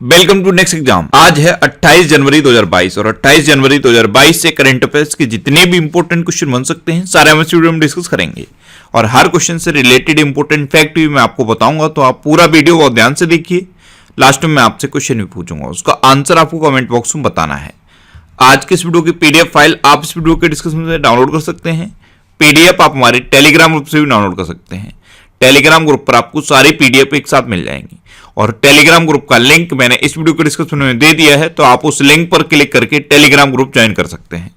Welcome to next exam. आज है 28 जनवरी 2022 और 28 जनवरी 2022 से करंट अफेयर्स के जितने भी इंपॉर्टेंट क्वेश्चन बन सकते हैं सारे हम इस वीडियो में डिस्कस करेंगे और हर क्वेश्चन से रिलेटेड इंपॉर्टेंट फैक्ट भी मैं आपको बताऊंगा, तो आप पूरा वीडियो बहुत ध्यान से देखिए। लास्ट में मैं आपसे क्वेश्चन भी पूछूंगा, उसका आंसर आपको कमेंट बॉक्स में बताना है। आज के इस वीडियो की पीडीएफ फाइल आप इस वीडियो के डिस्क्रिप्शन से डाउनलोड कर सकते हैं। पीडीएफ आप हमारे टेलीग्राम ग्रुप से भी डाउनलोड कर सकते हैं। टेलीग्राम ग्रुप पर आपको सारी पीडीएफ एक साथ मिल जाएंगी और टेलीग्राम ग्रुप का लिंक मैंने इस वीडियो के डिस्क्रिप्शन में दे दिया है, तो आप उस लिंक पर क्लिक करके टेलीग्राम ग्रुप ज्वाइन कर सकते हैं।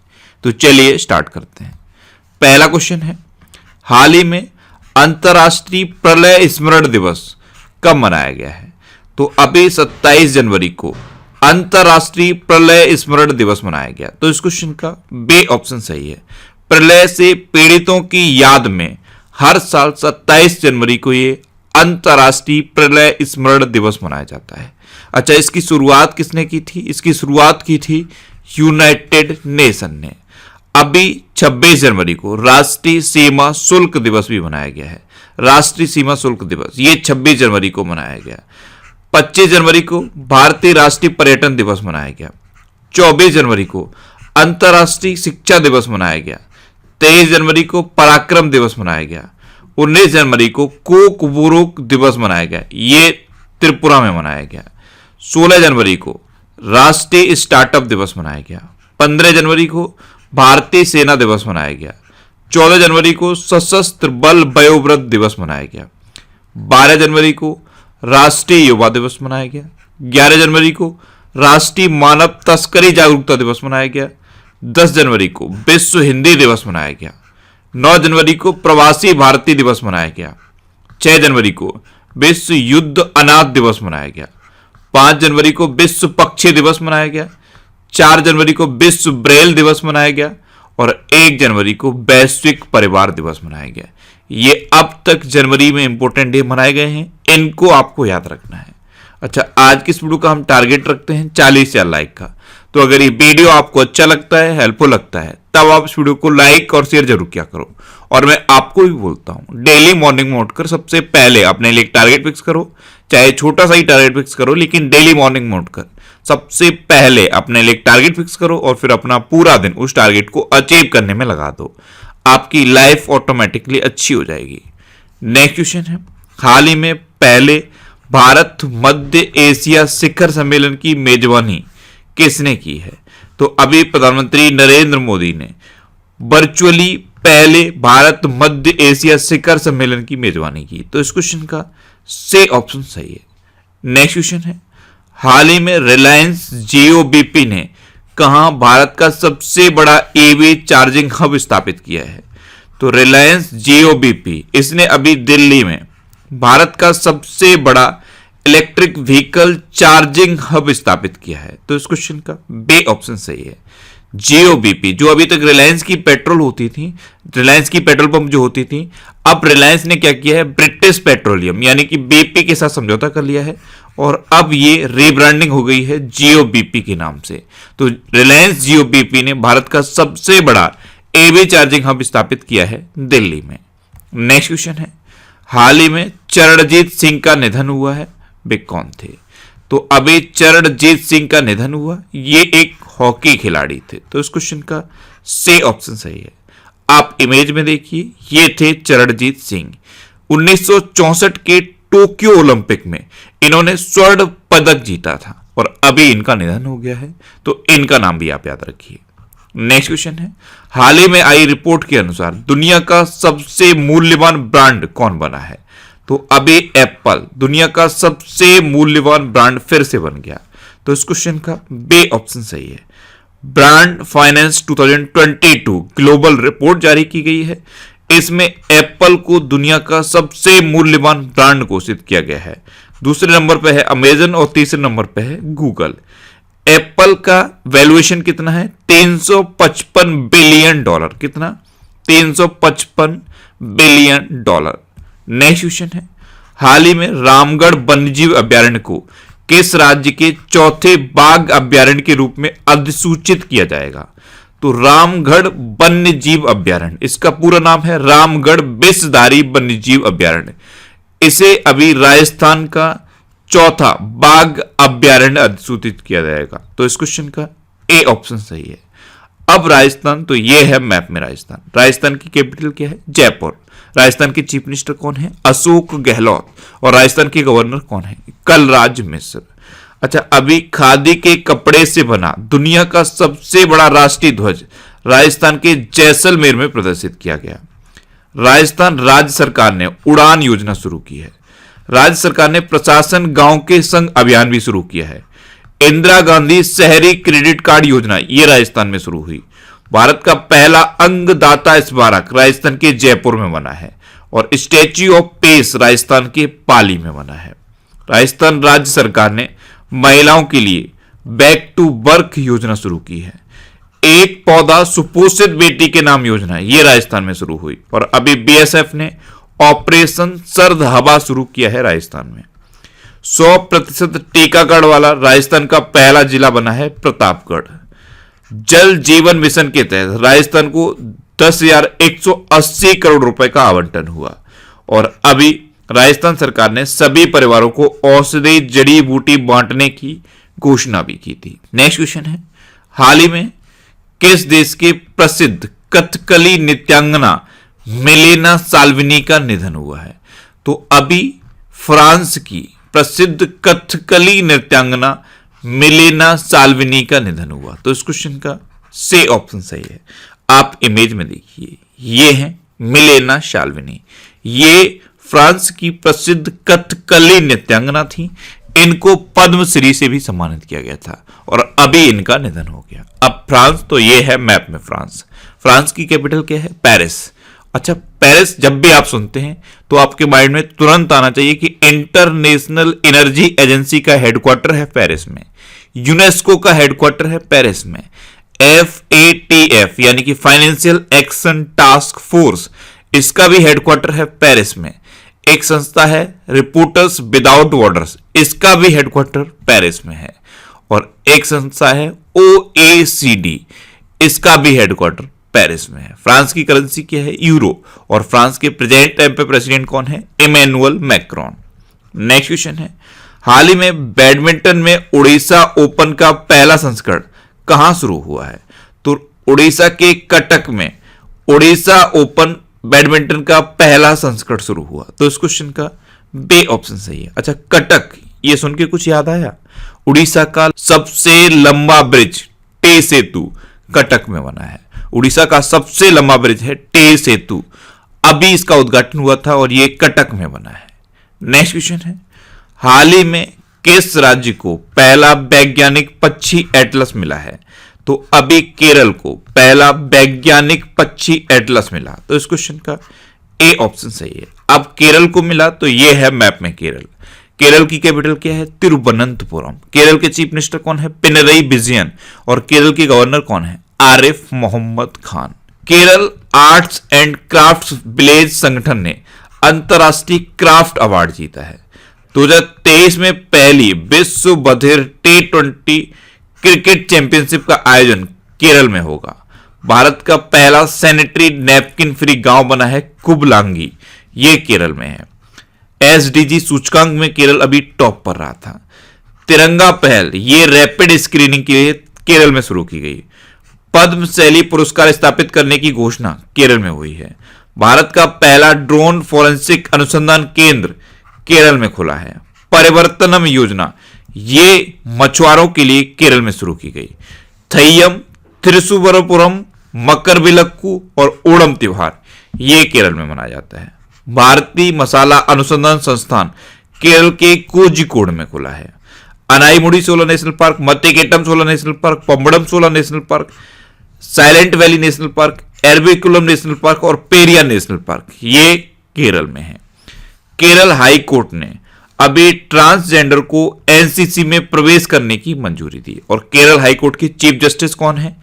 तो चलिए स्टार्ट करते हैं। पहला क्वेश्चन है, हाल ही में अंतर्राष्ट्रीय प्रलय स्मरण दिवस कब मनाया गया है? तो अभी 27 जनवरी को अंतर्राष्ट्रीय प्रलय स्मरण दिवस मनाया गया। तो इस क्वेश्चन का बी ऑप्शन सही है। प्रलय से पीड़ितों की याद में हर साल 27 जनवरी को ये अंतर्राष्ट्रीय प्रलय स्मरण दिवस मनाया जाता है। अच्छा, इसकी शुरुआत किसने की थी? इसकी शुरुआत की थी यूनाइटेड नेशन ने। अभी 26 जनवरी को राष्ट्रीय सीमा शुल्क दिवस भी मनाया गया है। राष्ट्रीय सीमा शुल्क दिवस ये 26 जनवरी को मनाया गया। 25 जनवरी को भारतीय राष्ट्रीय पर्यटन दिवस मनाया गया। 24 जनवरी को अंतर्राष्ट्रीय शिक्षा दिवस मनाया गया। 23 जनवरी को पराक्रम दिवस मनाया गया। 19 जनवरी को कोकबुरुक दिवस मनाया गया, ये त्रिपुरा में मनाया गया। 16 जनवरी को राष्ट्रीय स्टार्टअप दिवस मनाया गया। 15 जनवरी को भारतीय सेना दिवस मनाया गया। 14 जनवरी को सशस्त्र बल वयोवृद्ध दिवस मनाया गया। 12 जनवरी को राष्ट्रीय युवा दिवस मनाया गया। 11 जनवरी को राष्ट्रीय मानव तस्करी जागरूकता दिवस मनाया गया। 10 जनवरी को विश्व हिंदी दिवस मनाया गया। 9 जनवरी को प्रवासी भारतीय दिवस मनाया गया। 6 जनवरी को विश्व युद्ध अनाथ दिवस मनाया गया। 5 जनवरी को विश्व पक्षी दिवस मनाया गया। 4 जनवरी को विश्व ब्रेल दिवस मनाया गया और 1 जनवरी को वैश्विक परिवार दिवस मनाया गया। ये अब तक जनवरी में इंपॉर्टेंट डे मनाए गए हैं, इनको आपको याद रखना है। अच्छा, आज की इस वीडियो का हम टारगेट रखते हैं 40,000 लाइक का। तो अगर ये वीडियो आपको अच्छा लगता है, हेल्पफुल लगता है, तब आप इस वीडियो को लाइक और शेयर जरूर किया करो। और मैं आपको भी बोलता हूं, डेली मॉर्निंग में उठकर सबसे पहले अपने लिए एक टारगेट फिक्स करो, चाहे छोटा सा ही टारगेट फिक्स करो, लेकिन डेली मॉर्निंग में उठकर सबसे पहले अपने लिए एक टारगेट फिक्स करो और फिर अपना पूरा दिन उस टारगेट को अचीव करने में लगा दो। आपकी लाइफ ऑटोमेटिकली अच्छी हो जाएगी। नेक्स्ट क्वेश्चन है, हाल ही में पहले भारत मध्य एशिया शिखर सम्मेलन की मेजबानी किसने की है? तो अभी प्रधानमंत्री नरेंद्र मोदी ने वर्चुअली पहले भारत मध्य एशिया शिखर सम्मेलन की मेजबानी की। तो इस क्वेश्चन का से ऑप्शन सही है। नेक्स्ट क्वेश्चन है, हाल ही में रिलायंस जियो बीपी ने कहां भारत का सबसे बड़ा ईवी चार्जिंग हब स्थापित किया है? तो रिलायंस जियो बीपी इसने अभी दिल्ली में भारत का सबसे बड़ा इलेक्ट्रिक व्हीकल चार्जिंग हब स्थापित किया है। तो इस क्वेश्चन का बी ऑप्शन सही है। जियो बीपी जो अभी तक रिलायंस की पेट्रोल होती थी, रिलायंस की पेट्रोल पंप जो होती थी, अब रिलायंस ने क्या किया है, ब्रिटिश पेट्रोलियम यानी कि बीपी के साथ समझौता कर लिया है और अब ये रीब्रांडिंग हो गई है जियो बीपी के नाम से। तो रिलायंस जियो बीपी ने भारत का सबसे बड़ा ईवी चार्जिंग हब स्थापित किया है दिल्ली में। नेक्स्ट क्वेश्चन है, हाल ही में चरणजीत सिंह का निधन हुआ है, वे कौन थे? तो अभी चरणजीत सिंह का निधन हुआ, ये एक हॉकी खिलाड़ी थे। तो इस क्वेश्चन का से ऑप्शन सही है। आप इमेज में देखिए, ये थे चरणजीत सिंह। 1964 के टोक्यो ओलंपिक में इन्होंने स्वर्ण पदक जीता था और अभी इनका निधन हो गया है, तो इनका नाम भी आप याद रखिए। नेक्स्ट क्वेश्चन है, हाल ही में आई रिपोर्ट के अनुसार दुनिया का सबसे मूल्यवान ब्रांड कौन बना है? तो अभी एप्पल दुनिया का सबसे मूल्यवान ब्रांड फिर से बन गया। तो इस क्वेश्चन का बी ऑप्शन सही है। ब्रांड फाइनेंस 2022 ग्लोबल रिपोर्ट जारी की गई है, इसमें एप्पल को दुनिया का सबसे मूल्यवान ब्रांड घोषित किया गया है। दूसरे नंबर पे है अमेजन और तीसरे नंबर पे है गूगल। एप्पल का वैल्यूएशन कितना है? $355 बिलियन। कितना? $355 बिलियन। नेक्स्ट क्वेश्चन है, हाल ही में रामगढ़ वन्यजीव अभ्यारण्य को किस राज्य के चौथे बाघ अभ्यारण्य के रूप में अधिसूचित किया जाएगा? तो रामगढ़ वन्यजीव अभ्यारण्य, इसका पूरा नाम है रामगढ़ विषधारी वन्यजीव अभ्यारण्य। इसे अभी राजस्थान का चौथा, बाघ अभ्यारण्य अधिसूचित किया जाएगा। तो इस क्वेश्चन का ए ऑप्शन सही है। अब राजस्थान, तो ये है मैप में राजस्थान। राजस्थान की कैपिटल क्या है? जयपुर। राजस्थान के चीफ मिनिस्टर कौन है? अशोक गहलोत। और राजस्थान के गवर्नर कौन है? कलराज मिश्र। अच्छा, अभी खादी के कपड़े से बना दुनिया का सबसे बड़ा राष्ट्रीय ध्वज राजस्थान के जैसलमेर में प्रदर्शित किया गया। राजस्थान राज्य सरकार ने उड़ान योजना शुरू की है। राज्य सरकार ने प्रशासन गांव के संग अभियान भी शुरू किया है। इंदिरा गांधी शहरी क्रेडिट कार्ड योजना ये राजस्थान में शुरू हुई। भारत का पहला अंगदाता स्मारक राजस्थान के जयपुर में बना है। और स्टैच्यू ऑफ पीस राजस्थान के पाली में बना है। राजस्थान राज्य सरकार ने महिलाओं के लिए बैक टू वर्क योजना शुरू की है। एक पौधा सुपोषित बेटी के नाम योजना ये राजस्थान में शुरू हुई। और अभी बीएसएफ ने ऑपरेशन सर्द हवा शुरू किया है राजस्थान में। 100% टीकाकरण वाला राजस्थान का पहला जिला बना है प्रतापगढ़। जल जीवन मिशन के तहत राजस्थान को 10,180 करोड़ रुपए का आवंटन हुआ। और अभी राजस्थान सरकार ने सभी परिवारों को औषधि जड़ी बूटी बांटने की घोषणा भी की थी। नेक्स्ट क्वेश्चन है, हाल ही में किस देश के प्रसिद्ध कथकली नृत्यांगना मिलेना साल्विनी का निधन हुआ है? तो अभी फ्रांस की प्रसिद्ध कथकली नृत्यांगना मिलेना साल्विनी का निधन हुआ। तो इस क्वेश्चन का से ऑप्शन सही है। आप इमेज में देखिए, ये है मिलेना साल्विनी। ये फ्रांस की प्रसिद्ध कथकली नृत्यांगना थी। इनको पद्मश्री से भी सम्मानित किया गया था और अभी इनका निधन हो गया। अब फ्रांस, तो ये है मैप में फ्रांस। फ्रांस की कैपिटल क्या है? पेरिस। अच्छा, पेरिस जब भी आप सुनते हैं तो आपके माइंड में तुरंत आना चाहिए कि इंटरनेशनल एनर्जी एजेंसी का हेडक्वार्टर है पेरिस में। यूनेस्को का हेडक्वार्टर है पेरिस में। FATF यानी कि फाइनेंशियल एक्शन टास्क फोर्स, इसका भी हेडक्वार्टर है पेरिस में। एक संस्था है रिपोर्टर्स विदाउट बॉर्डर्स, इसका भी हेडक्वार्टर पेरिस में है। और एक संस्था है OECD, इसका भी हेडक्वार्टर पेरिस में है। फ्रांस की करेंसी क्या है? यूरो। और फ्रांस के प्रेजेंट टाइम पे प्रेसिडेंट कौन है? Emmanuel Macron. नेक्स्ट क्वेश्चन है, हाल ही में बैडमिंटन में उड़ीसा ओपन का पहला संस्करण कहां शुरू हुआ है? तो उड़ीसा के कटक में उड़ीसा ओपन बैडमिंटन का पहला संस्करण शुरू हुआ। तो इस क्वेश्चन का बे ऑप्शन सही है। अच्छा, कटक, ये सुन के कुछ याद आया? उड़ीसा का सबसे लंबा ब्रिज टे सेतु कटक में बना है। उड़ीसा का सबसे लंबा ब्रिज है टे सेतु, अभी इसका उद्घाटन हुआ था और ये कटक में बना है। नेक्स्ट क्वेश्चन है, हाल ही में किस राज्य को पहला वैज्ञानिक पक्षी एटलस मिला है? तो अभी केरल को पहला वैज्ञानिक पक्षी एटलस मिला। तो इस क्वेश्चन का ए ऑप्शन सही है। अब केरल को मिला तो ये है मैप में केरल। केरल की कैपिटल क्या है? तिरुवनंतपुरम। केरल के चीफ मिनिस्टर कौन है? पिनरई विजयन। और केरल के गवर्नर कौन है? Arif Mohammad Khan. Kerala arts and crafts village संगठन ने अंतरराष्ट्रीय क्राफ्ट अवार्ड जीता है। 2023 में पहली विश्व बधिर T20 क्रिकेट चैंपियनशिप का आयोजन केरल में होगा। भारत का पहला सैनिटरी नैपकिन फ्री गांव बना है कुबलांगी, ये केरल में है। SDG सूचकांक में केरल अभी टॉप पर रहा था। तिरंगा पहल, ये रैपिड स्क्रीनिंग के लिए केरल में शुरू की गई। पद्म शैली पुरस्कार स्थापित करने की घोषणा केरल में हुई है। भारत का पहला ड्रोन फोरेंसिक अनुसंधान केंद्र केरल में खुला है। परिवर्तनम योजना, ये मछुआरों के लिए केरल में शुरू की गई। थैयम, थिरुवनंतपुरम, मकरविलक्कू और ओणम त्योहार ये केरल में मनाया जाता है। भारतीय मसाला अनुसंधान संस्थान केरल के कोझिकोड में खुला है। Anamudi Shola national park, Mathikettan Shola national park, Pambadum Shola national park, silent valley national park, Eravikulam national park और पेरियार नेशनल पार्क ये केरल में है। केरल हाई कोर्ट ने अभी ट्रांसजेंडर को एनसीसी में प्रवेश करने की मंजूरी दी। और केरल हाई कोर्ट के चीफ जस्टिस कौन है?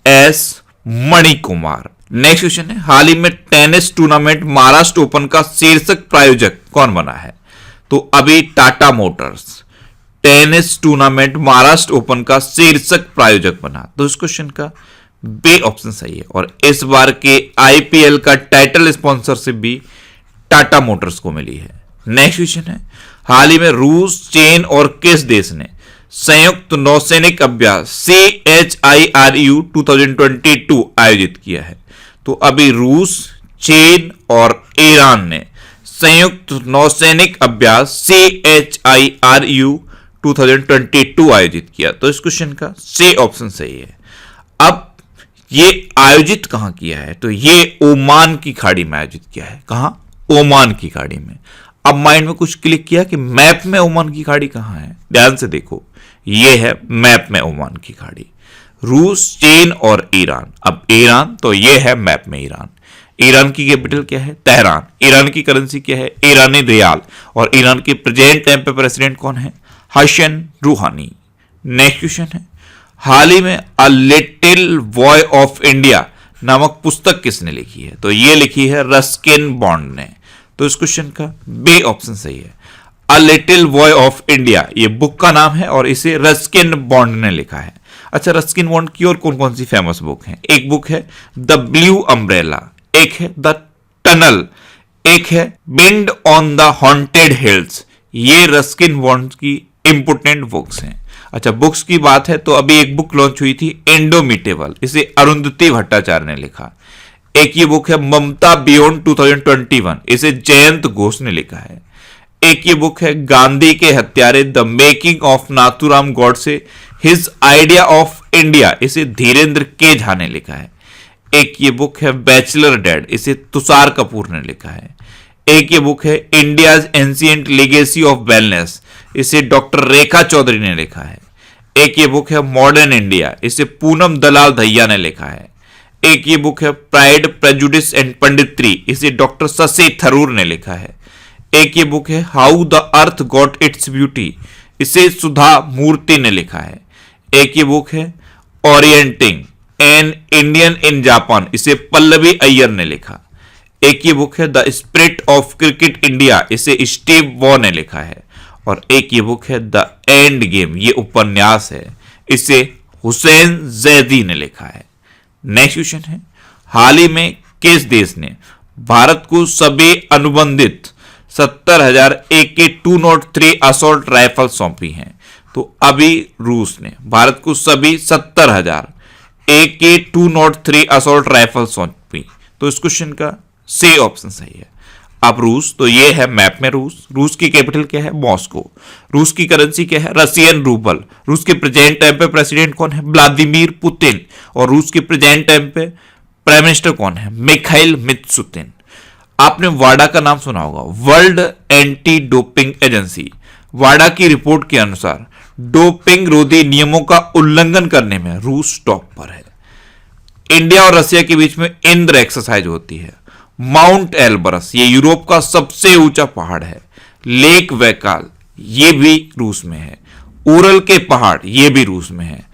एस मणिकुमार। नेक्स्ट क्वेश्चन है, हाल ही में टेनिस टूर्नामेंट महाराष्ट्र ओपन का शीर्षक प्रायोजक कौन बना है? तो अभी Tata Motors tennis tournament Maharashtra open का शीर्षक प्रायोजक बना। तो इस क्वेश्चन का बे ऑप्शन सही है। और इस बार के आईपीएल का टाइटल स्पॉन्सरशिप भी टाटा मोटर्स को मिली है। नेक्स्ट क्वेश्चन है, हाल ही में रूस, चीन और किस देश ने संयुक्त नौसैनिक अभ्यास CHIRU 2022 आयोजित किया है? तो अभी रूस, चीन और ईरान ने संयुक्त नौसैनिक अभ्यास CHIRU 2022 आयोजित किया। तो इस क्वेश्चन का सी ऑप्शन सही है। अब ये आयोजित कहां किया है? तो ये ओमान की खाड़ी में आयोजित किया है। कहां? ओमान की खाड़ी में। अब माइंड में कुछ क्लिक किया कि मैप में ओमान की खाड़ी कहां है? ध्यान से देखो, ये है मैप में ओमान की खाड़ी, रूस, चीन और ईरान। अब ईरान, तो ये है मैप में ईरान। ईरान की कैपिटल क्या है? तेहरान। ईरान की करेंसी क्या है? ईरानी रियाल। और ईरान के प्रेजेंट टाइम पे प्रेसिडेंट कौन है? हसन रूहानी। नेक्स्ट क्वेश्चन है, हाल ही में a little boy of India नामक पुस्तक किसने लिखी है? तो ये लिखी है रस्किन बॉन्ड ने। तो इस क्वेश्चन का बी ऑप्शन सही है। A little boy of India ये बुक का नाम है और इसे रस्किन बॉन्ड ने लिखा है। अच्छा, रस्किन बॉन्ड की और कौन कौन सी फेमस बुक है? एक बुक है द ब्लू अम्ब्रेला, एक है द टनल, एक है wind on the haunted hills. ये रस्किन बॉन्ड की इंपोर्टेंट बुक्स हैं। अच्छा, बुक्स की बात है तो अभी एक बुक लॉन्च हुई थी इंडोमिटेबल, इसे अरुंधति भट्टाचार्य ने लिखा। एक ये बुक है ममता बियॉन्ड 2021, इसे जयंत घोष ने लिखा है। एक ये बुक है गांधी के हत्यारे the making of Nathuram Godse his idea of India, इसे धीरेन्द्र के झा ने लिखा है। एक ये बुक है बैचलर डेड, इसे तुषार कपूर ने लिखा है। एक ये बुक है India's ancient legacy of wellness, इसे डॉक्टर रेखा चौधरी ने लिखा है। एक ये बुक है मॉडर्न इंडिया, इसे पूनम दलाल दहिया ने लिखा है। एक ये बुक है प्राइड, प्रेजुडिस एंड पंडित्री, इसे डॉक्टर शशि थरूर ने लिखा है। एक ये बुक है how the earth got its beauty, इसे सुधा मूर्ति ने लिखा है। एक ये बुक है orienting an Indian in Japan, इसे पल्लवी अय्यर ने लिखा। एक ये बुक है the spirit of cricket India, इसे स्टीव वॉ ने लिखा है। और एक ये बुक है द एंड गेम, ये उपन्यास है, इसे हुसैन जैदी ने लिखा है। नेक्स्ट क्वेश्चन है, हाल ही में किस देश ने भारत को सभी अनुबंधित 70,000 AK-203 असॉल्ट राइफल सौंपी हैं? तो अभी रूस ने भारत को सभी 70,000 AK-203 असॉल्ट राइफल सौंपी। तो इस क्वेश्चन का सी ऑप्शन सही है। अब रूस, तो ये है मैप में रूस। रूस की कैपिटल क्या है? मॉस्को। रूस की करेंसी क्या है? Russian rouble. रूस के प्रेजेंट टाइम पे प्रेसिडेंट कौन है? Vladimir Putin. और रूस के प्रेजेंट टाइम पे प्राइम मिनिस्टर कौन है? मिखाइल मित्सुतिन। आपने वाडा का नाम सुना होगा, वर्ल्ड एंटी डोपिंग एजेंसी। वाडा की रिपोर्ट के अनुसार डोपिंग रोधी नियमों का उल्लंघन करने में रूस टॉप पर है। इंडिया और रशिया के बीच में इंद्र एक्सरसाइज होती है। माउंट एल्बरस ये यूरोप का सबसे ऊंचा पहाड़ है। लेक वैकाल ये भी रूस में है। उरल के पहाड़ ये भी रूस में है।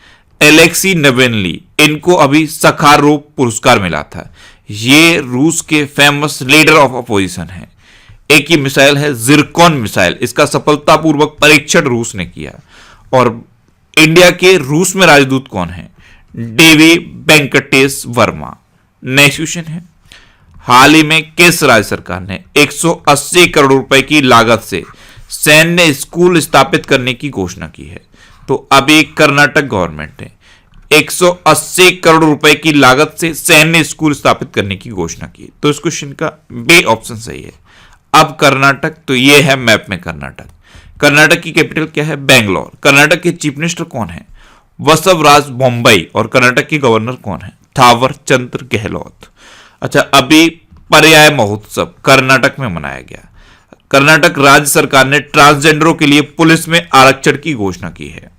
एलेक्सी नवेनली, इनको अभी सखारोव पुरस्कार मिला था। ये रूस के फेमस लीडर ऑफ अपोजिशन है। एक ही मिसाइल है जिरकॉन मिसाइल, इसका सफलतापूर्वक परीक्षण रूस ने किया। और इंडिया के रूस में राजदूत कौन है? डेवी वेंकटेश वर्मा। नेक्स्ट क्वेश्चन है, हाल ही में किस राज्य सरकार ने 180 करोड़ रुपए की लागत से सैन्य स्कूल स्थापित करने की घोषणा की है? तो अभी कर्नाटक गवर्नमेंट ने 180 करोड़ रुपए की लागत से सैन्य स्कूल स्थापित करने की घोषणा की। तो इस क्वेश्चन का बी ऑप्शन सही है। अब कर्नाटक, तो ये है मैप में कर्नाटक। कर्नाटक की कैपिटल क्या है? बेंगलोर। कर्नाटक के चीफ मिनिस्टर कौन है? वसवराज बोम्बई। और कर्नाटक के गवर्नर कौन है? थावर चंद्र गहलोत। अच्छा, अभी पर्याय महोत्सव कर्नाटक में मनाया गया। कर्नाटक राज्य सरकार ने ट्रांसजेंडरों के लिए पुलिस में आरक्षण की घोषणा की है।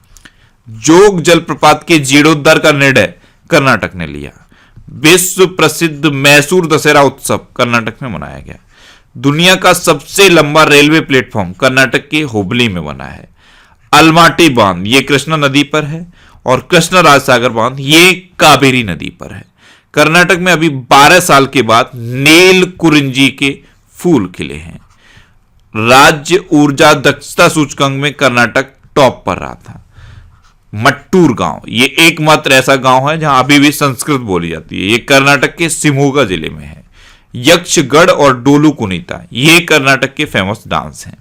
जोग जलप्रपात के जीर्णोद्धार का निर्णय कर्नाटक ने लिया। विश्व प्रसिद्ध मैसूर दशहरा उत्सव कर्नाटक में मनाया गया। दुनिया का सबसे लंबा रेलवे प्लेटफॉर्म कर्नाटक के हुबली में बना है। अलमाटी बांध ये कृष्णा नदी पर है और कृष्णा राजसागर बांध ये कावेरी नदी पर है। कर्नाटक में अभी 12 साल के बाद नील कुरिंजी के फूल खिले हैं। राज्य ऊर्जा दक्षता सूचकांक में कर्नाटक टॉप पर रहा था। मट्टूर गांव ये एकमात्र ऐसा गांव है जहां अभी भी संस्कृत बोली जाती है। ये कर्नाटक के शिमोगा जिले में है। यक्षगढ़ और डोलू कुनीता ये कर्नाटक के फेमस डांस हैं।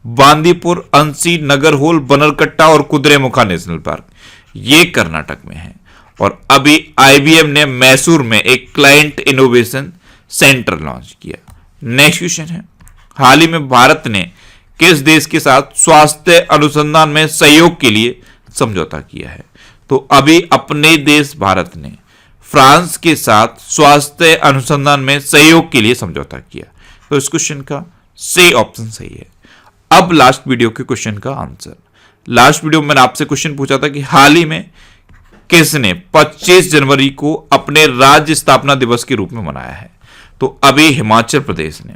बांदीपुर, अंसी, नगरहोल, बनरकट्टा और कुद्रेमुखा नेशनल पार्क ये कर्नाटक में है। और अभी IBM ने मैसूर में एक क्लाइंट इनोवेशन सेंटर लॉन्च किया। नेक्स्ट क्वेश्चन है, हाल ही में भारत ने किस देश के साथ स्वास्थ्य अनुसंधान में सहयोग के लिए समझौता किया है? तो अभी अपने देश भारत ने फ्रांस के साथ स्वास्थ्य अनुसंधान में सहयोग के लिए समझौता किया। तो इस क्वेश्चन का सी ऑप्शन सही है। अब लास्ट वीडियो के क्वेश्चन का आंसर। लास्ट वीडियो में मैंने आपसे क्वेश्चन पूछा था कि हाल ही में किसने 25 जनवरी को अपने राज्य स्थापना दिवस के रूप में मनाया है? तो अभी हिमाचल प्रदेश ने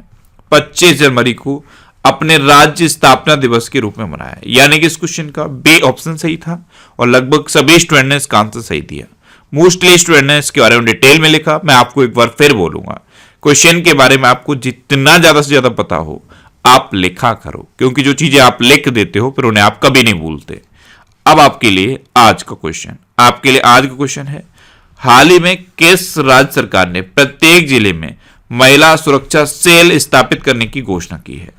25 जनवरी को अपने राज्य स्थापना दिवस के रूप में मनाया है। यानी कि इस क्वेश्चन का बी ऑप्शन सही था और लगभग सभी स्टूडेंट ने इसका आंसर सही दिया। मोस्टली स्टूडेंट ने इसके बारे में डिटेल में लिखा। मैं आपको एक बार फिर बोलूंगा, क्वेश्चन के बारे में आपको जितना ज्यादा से ज्यादा पता हो आप लिखा करो, क्योंकि जो चीजें आप लिख देते हो फिर उन्हें आप कभी नहीं भूलते। अब आपके लिए आज का क्वेश्चन है, हाल ही में किस राज्य सरकार ने प्रत्येक जिले में महिला सुरक्षा सेल स्थापित करने की घोषणा की है?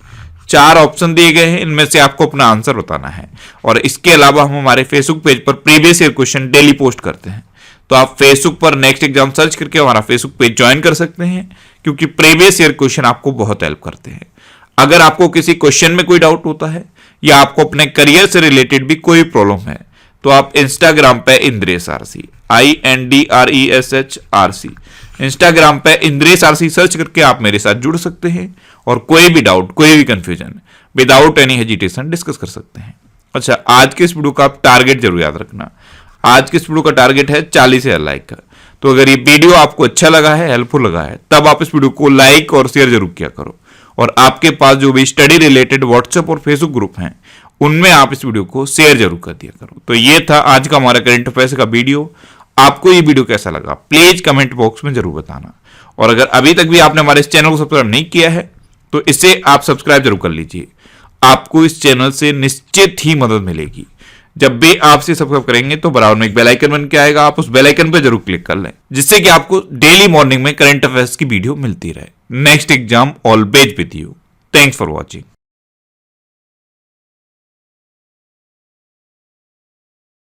4 ऑप्शन दिए गए हैं, इनमें से आपको अपना आंसर बताना है। और इसके अलावा हम हमारे फेसबुक पेज पर previous year question daily post करते हैं, तो आप फेसबुक पर नेक्स्ट एग्जाम सर्च करके हमारा फेसबुक पेज ज्वाइन कर सकते हैं, क्योंकि प्रीवियस ईयर क्वेश्चन आपको बहुत हेल्प करते हैं। अगर आपको किसी क्वेश्चन में कोई डाउट होता है या आपको अपने करियर से रिलेटेड भी कोई प्रॉब्लम है, तो आप इंस्टाग्राम पे Indresh RC INDRESH RC Instagram पे इंद्रेश आरसी सर्च करके आप मेरे साथ जुड़ सकते हैं और कोई भी डाउट, कोई भी confusion without any hesitation discuss कर सकते हैं। अच्छा, आज के इस वीडियो का आप टारगेट जरूर याद रखना। आज के इस वीडियो का टारगेट है 40,000 लाइक का। तो अगर ये वीडियो आपको अच्छा लगा है, हेल्पफुल लगा है, तब आप इस वीडियो को लाइक और शेयर जरूर किया करो। और आपके पास जो भी स्टडी रिलेटेड व्हाट्सएप और फेसबुक ग्रुप हैं, उनमें आप इस वीडियो को शेयर जरूर कर दिया करो। तो ये था आज का हमारा करंट अफेयर्स का वीडियो। आपको ये वीडियो कैसा लगा प्लीज कमेंट बॉक्स में जरूर बताना। और अगर अभी तक भी आपने हमारे इस चैनल को सब्सक्राइब नहीं किया है तो इसे आप सब्सक्राइब जरूर कर लीजिए। आपको इस चैनल से निश्चित ही मदद मिलेगी। जब भी आपसे सब्सक्राइब करेंगे तो बराबर में एक बेल आइकन बन के आएगा, आप उस बेल आइकन पर जरूर क्लिक कर लें, जिससे कि आपको डेली मॉर्निंग में करंट अफेयर्स की वीडियो मिलती रहे। Next exam always with you. Thanks for watching.